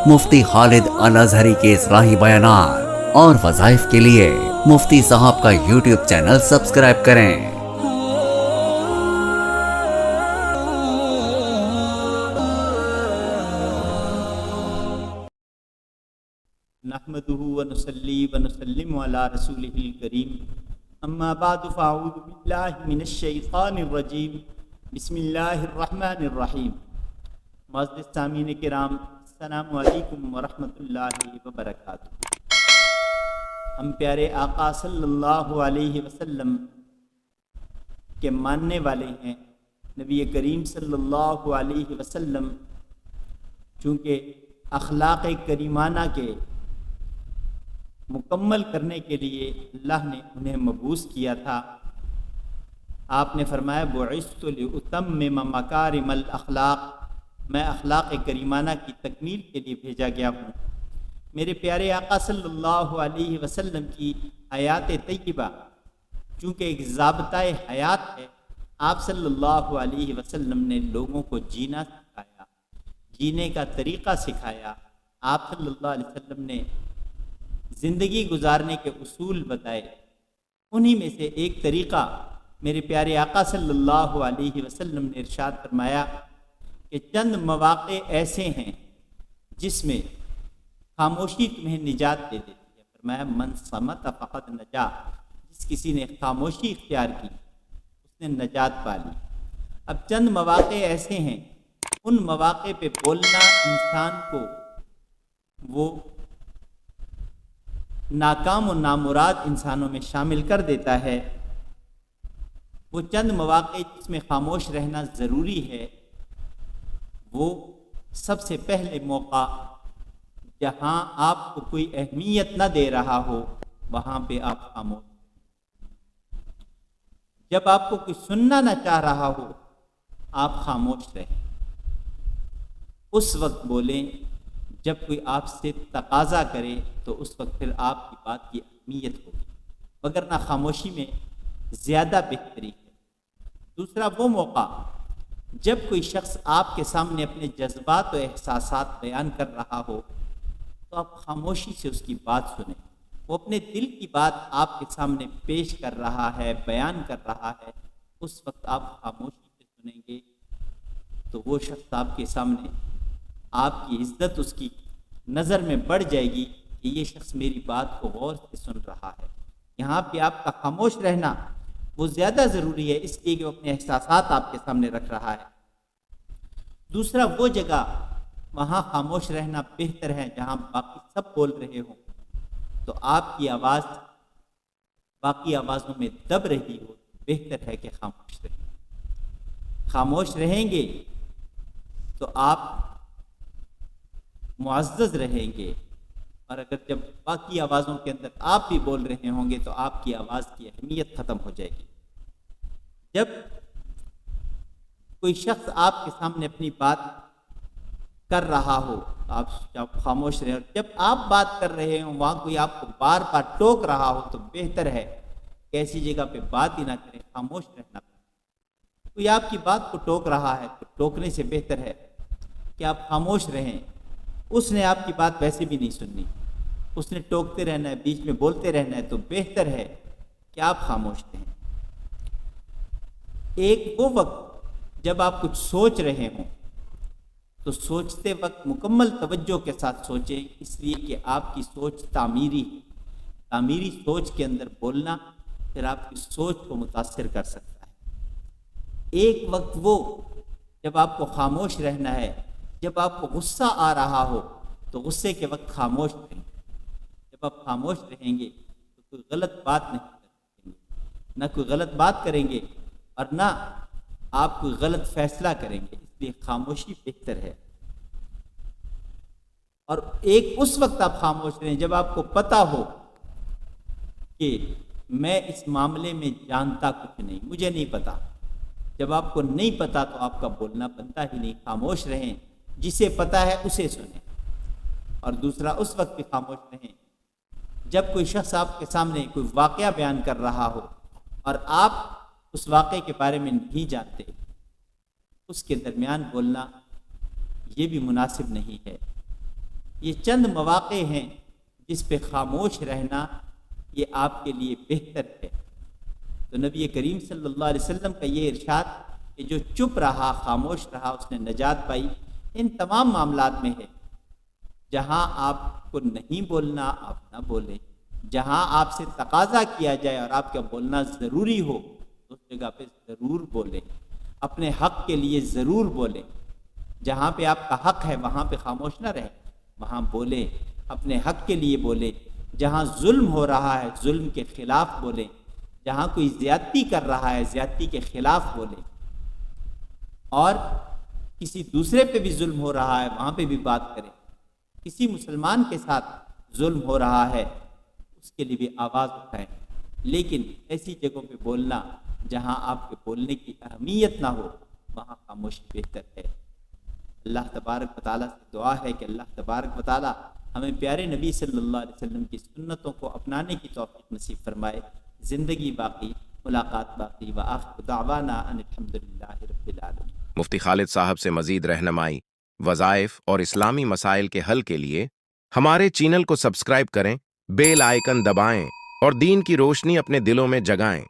مفتی خالد الازہری کے اصلاحی بیانات اور وظائف کے لیے مفتی صاحب کا یوٹیوب چینل سبسکرائب کریں۔ نحمده ونصلي ونسلم على رسوله الكريم اما بعد فاعوذ بالله من الشیطان الرجیم بسم اللہ الرحمن الرحیم۔ معزز سامعین کرام، السلام علیکم ورحمۃ اللہ وبرکاتہ۔ ہم پیارے آقا صلی اللہ علیہ وسلم کے ماننے والے ہیں۔ نبی کریم صلی اللہ علیہ وسلم چونکہ اخلاق کریمانہ کے مکمل کرنے کے لیے اللہ نے انہیں مبعوث کیا تھا۔ آپ نے فرمایا بعثت لأتمم مکارم الاخلاق، میں اخلاق کریمانہ کی تکمیل کے لیے بھیجا گیا ہوں۔ میرے پیارے آقا صلی اللہ علیہ وسلم کی حیات طیبہ چونکہ ایک ضابطہ حیات ہے، آپ صلی اللہ علیہ وسلم نے لوگوں کو جینا سکھایا، جینے کا طریقہ سکھایا۔ آپ صلی اللہ علیہ وسلم نے زندگی گزارنے کے اصول بتائے۔ انہی میں سے ایک طریقہ میرے پیارے آقا صلی اللہ علیہ وسلم نے ارشاد فرمایا کہ چند مواقع ایسے ہیں جس میں خاموشی تمہیں نجات دے دیتی ہے۔ فرمایا من صمت فقد نجا، جس کسی نے خاموشی اختیار کی اس نے نجات پا لی۔ اب چند مواقع ایسے ہیں، ان مواقع پہ بولنا انسان کو وہ ناکام و نامراد انسانوں میں شامل کر دیتا ہے۔ وہ چند مواقع جس میں خاموش رہنا ضروری ہے، وہ سب سے پہلے موقع جہاں آپ کو کوئی اہمیت نہ دے رہا ہو وہاں پہ آپ خاموش۔ جب آپ کو کوئی سننا نہ چاہ رہا ہو آپ خاموش رہیں، اس وقت بولیں جب کوئی آپ سے تقاضا کرے تو اس وقت پھر آپ کی بات کی اہمیت ہوگی، وگرنہ خاموشی میں زیادہ بہتری ہے۔ دوسرا وہ موقع جب کوئی شخص آپ کے سامنے اپنے جذبات و احساسات بیان کر رہا ہو تو آپ خاموشی سے اس کی بات سنیں۔ وہ اپنے دل کی بات آپ کے سامنے پیش کر رہا ہے، بیان کر رہا ہے، اس وقت آپ خاموشی سے سنیں گے تو وہ شخص آپ کے سامنے آپ کی عزت اس کی نظر میں بڑھ جائے گی کہ یہ شخص میری بات کو غور سے سن رہا ہے۔ یہاں پہ آپ کا خاموش رہنا وہ زیادہ ضروری ہے، اس لیے کہ وہ اپنے احساسات آپ کے سامنے رکھ رہا ہے۔ دوسرا وہ جگہ وہاں خاموش رہنا بہتر ہے جہاں باقی سب بول رہے ہوں تو آپ کی آواز باقی آوازوں میں دب رہی ہو، بہتر ہے کہ خاموش رہیں۔ خاموش رہیں گے تو آپ معزز رہیں گے، اور اگر جب باقی آوازوں کے اندر آپ بھی بول رہے ہوں گے تو آپ کی آواز کی اہمیت ختم ہو جائے گی۔ جب کوئی شخص آپ کے سامنے اپنی بات کر رہا ہو تو آپ خاموش رہیں، اور جب آپ بات کر رہے ہوں وہاں کوئی آپ کو بار بار ٹوک رہا ہو تو بہتر ہے کہ ایسی جگہ پہ بات ہی نہ کریں، خاموش رہنا۔ کوئی آپ کی بات کو ٹوک رہا ہے تو ٹوکنے سے بہتر ہے کہ آپ خاموش رہیں۔ اس نے آپ کی بات ویسے بھی نہیں سننی، اس نے ٹوکتے رہنا ہے، بیچ میں بولتے رہنا ہے، تو بہتر ہے کہ آپ خاموش رہیں۔ ایک وہ وقت جب آپ کچھ سوچ رہے ہوں تو سوچتے وقت مکمل توجہ کے ساتھ سوچیں، اس لیے کہ آپ کی سوچ تعمیری سوچ کے اندر بولنا پھر آپ کی سوچ کو متاثر کر سکتا ہے۔ ایک وقت وہ جب آپ کو خاموش رہنا ہے، جب آپ کو غصہ آ رہا ہو تو غصے کے وقت خاموش رہیں۔ جب آپ خاموش رہیں گے تو کوئی غلط بات نہیں کریں گے، نہ کوئی غلط بات کریں گے اور نہ آپ کوئی غلط فیصلہ کریں گے، اس لیے خاموشی بہتر ہے۔ اور ایک اس وقت آپ خاموش رہیں جب آپ کو پتہ ہو کہ میں اس معاملے میں جانتا کچھ نہیں، مجھے نہیں پتہ۔ جب آپ کو نہیں پتہ تو آپ کا بولنا بنتا ہی نہیں، خاموش رہیں، جسے پتہ ہے اسے سنیں۔ اور دوسرا اس وقت بھی خاموش رہیں جب کوئی شخص آپ کے سامنے کوئی واقعہ بیان کر رہا ہو اور آپ اس واقعے کے بارے میں نہیں جانتے، اس کے درمیان بولنا یہ بھی مناسب نہیں ہے۔ یہ چند مواقع ہیں جس پہ خاموش رہنا یہ آپ کے لیے بہتر ہے۔ تو نبی کریم صلی اللہ علیہ وسلم کا یہ ارشاد کہ جو چپ رہا، خاموش رہا، اس نے نجات پائی، ان تمام معاملات میں ہے۔ جہاں آپ کو نہیں بولنا آپ نہ بولیں، جہاں آپ سے تقاضا کیا جائے اور آپ کا بولنا ضروری ہو اس جگہ پہ ضرور بولیں، اپنے حق کے لیے ضرور بولیں۔ جہاں پہ آپ کا حق ہے وہاں پہ خاموش نہ رہیں، وہاں بولیں، اپنے حق کے لیے بولیں۔ جہاں ظلم ہو رہا ہے ظلم کے خلاف بولیں، جہاں کوئی زیادتی کر رہا ہے زیادتی کے خلاف بولیں، اور کسی دوسرے پہ بھی ظلم ہو رہا ہے وہاں پہ بھی بات کریں۔ کسی مسلمان کے ساتھ ظلم ہو رہا ہے اس کے لیے بھی آواز اٹھائیں، لیکن ایسی جگہوں پہ بولنا جہاں آپ کے بولنے کی اہمیت نہ ہو وہاں خاموشی بہتر ہے۔ اللہ تبارک و تعالیٰ سے دعا ہے کہ اللہ تبارک و تعالیٰ ہمیں پیارے نبی صلی اللہ علیہ وسلم کی سنتوں کو اپنانے کی توفیق نصیب فرمائے۔ زندگی باقی، ملاقات باقی، وآخر دعوانا ان الحمدللہ رب العالمین۔ مفتی خالد صاحب سے مزید رہنمائی، وظائف اور اسلامی مسائل کے حل کے لیے ہمارے چینل کو سبسکرائب کریں، بیل آئیکن دبائیں اور دین کی روشنی اپنے دلوں میں جگائیں۔